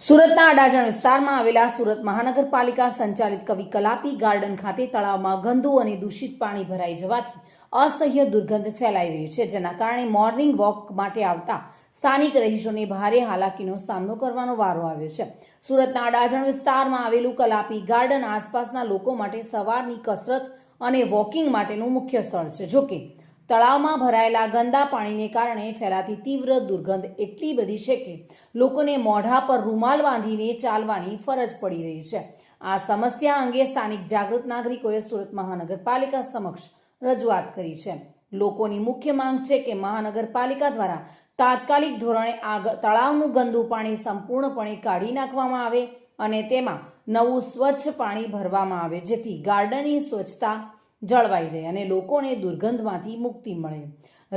સુરતના અડાજણ વિસ્તારમાં આવેલા સુરત મહાનગરપાલિકા સંચાલિત કવિ કલાપી ગાર્ડન ખાતે તળાવમાં ગંદુ અને દૂષિત પાણી ભરાઈ જવાથી અસહ્ય દુર્ગંધ ફેલાઈ રહી છે, જેના કારણે મોર્નિંગ વોક માટે આવતા સ્થાનિક રહીશોને ભારે હાલાકીનો સામનો કરવાનો વારો આવ્યો છે. સુરતના અડાજણ વિસ્તારમાં આવેલું કલાપી ગાર્ડન આસપાસના લોકો માટે સવારની કસરત અને વોકિંગ માટેનું મુખ્ય સ્થળ છે. જોકે તળાવમાં ભરાયેલા ગંદા પાણીને કારણે ફેલાતી તીવ્ર દુર્ગંધ એટલી બધી છે કે લોકોને મોઢા પર રૂમાલ બાંધીને ચાલવાની ફરજ પડી રહી છે. આ સમસ્યા અંગે સ્થાનિક જાગૃત નાગરિકોએ સુરત મહાનગરપાલિકા સમક્ષ રજૂઆત કરી છે. લોકોની મુખ્ય માંગ છે કે મહાનગરપાલિકા દ્વારા તાત્કાલિક ધોરણે આ તળાવનું ગંદુ પાણી સંપૂર્ણપણે કાઢી નાખવામાં આવે અને તેમાં નવું સ્વચ્છ પાણી ભરવામાં આવે, જેથી ગાર્ડનની સ્વચ્છતા જળવાઈ રહે અને લોકોને દુર્ગંધમાંથી મુક્તિ મળે.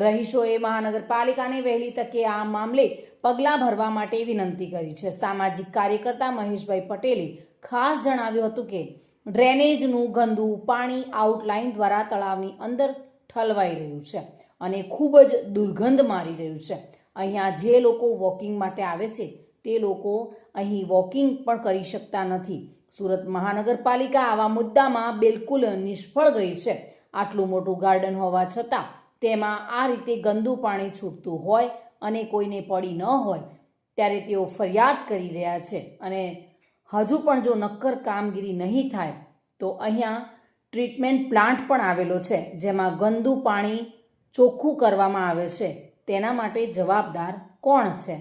રહીશોએ મહાનગરપાલિકાને વહેલી તકે આ મામલે પગલાં ભરવા માટે વિનંતી કરી છે. સામાજિક કાર્યકર્તા મહેશભાઈ પટેલે ખાસ જણાવ્યું હતું કે ડ્રેનેજનું ગંદુ પાણી આઉટલાઇન દ્વારા તળાવની અંદર ઠલવાઈ રહ્યું છે અને ખૂબ જ દુર્ગંધ મારી રહ્યું છે. અહીંયા જે લોકો વોકિંગ માટે આવે છે તે લોકો અહીં વોકિંગ પણ કરી શકતા નથી. સુરત મહાનગરપાલિકા આવા મુદ્દામાં બિલકુલ નિષ્ફળ ગઈ છે. આટલું મોટું ગાર્ડન હોવા છતાં તેમાં આ રીતે ગંદુ પાણી છૂટતું હોય અને કોઈને પડી ન હોય ત્યારે તેઓ ફરિયાદ કરી રહ્યા છે અને હજુ પણ જો નક્કર કામગીરી નહીં થાય તો અહીંયા ટ્રીટમેન્ટ પ્લાન્ટ પણ આવેલો છે, જેમાં ગંદુ પાણી ચોખ્ખું કરવામાં આવે છે. તેના માટે જવાબદાર કોણ છે?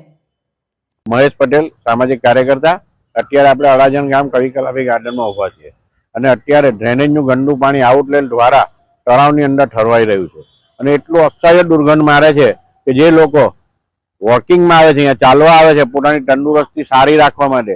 મહેશ પટેલ, સામાજિક કાર્યકર્તા. અત્યારે આપણે અડાજણ ગામ કવિ કલાપી ગાર્ડનમાં ઊભા છીએ અને અત્યારે ડ્રેનેજનું ગંદુ પાણી આઉટલેટ દ્વારા તળાવની અંદર ઠરવાઈ રહ્યું છે અને એટલું અસહ્ય દુર્ગંધ મારે છે કે જે લોકો વોકિંગમાં આવે છે, અહીંયા ચાલવા આવે છે પોતાની તંદુરસ્તી સારી રાખવા માટે,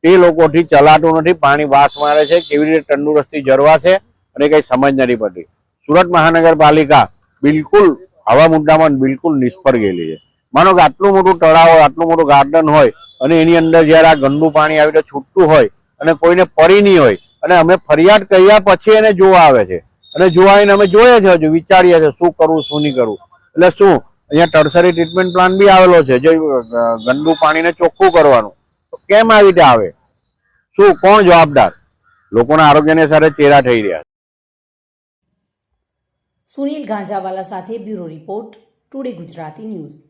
તે લોકોથી ચલાતું નથી. પાણી વાસ મારે છે. કેવી રીતે તંદુરસ્તી જળવાશે અને કંઈ સમજ નથી પડતી. સુરત મહાનગરપાલિકા બિલકુલ આવા મુદ્દામાં બિલકુલ નિષ્ફળ ગયેલી છે. માનો કે આટલું મોટું તળાવ હોય, આટલું મોટું ગાર્ડન હોય અને એની અંદર જયારે આ ગંદુ પાણી આવી રીતે છૂટતું હોય અને કોઈને પડી નહીં હોય અને અમે ફરિયાદ કર્યા પછી એને જોવા આવે છે અને જોવા આવીને અમે જોઈએ છે, હજુ વિચારીએ છીએ શું કરવું શું નહીં કરવું. એટલે શું અહીંયા ટર્સરી ટ્રીટમેન્ટ પ્લાન બી આવેલો છે જે ગંદુ પાણીને ચોખ્ખું કરવાનું. તો કેમ આવી રીતે આવે? શું કોણ જવાબદાર? લોકોના આરોગ્યને સાથે ચેરા થઈ રહ્યા છે. સુનિલ ગાંજાવાલા સાથે bureau report, today Gujarati news.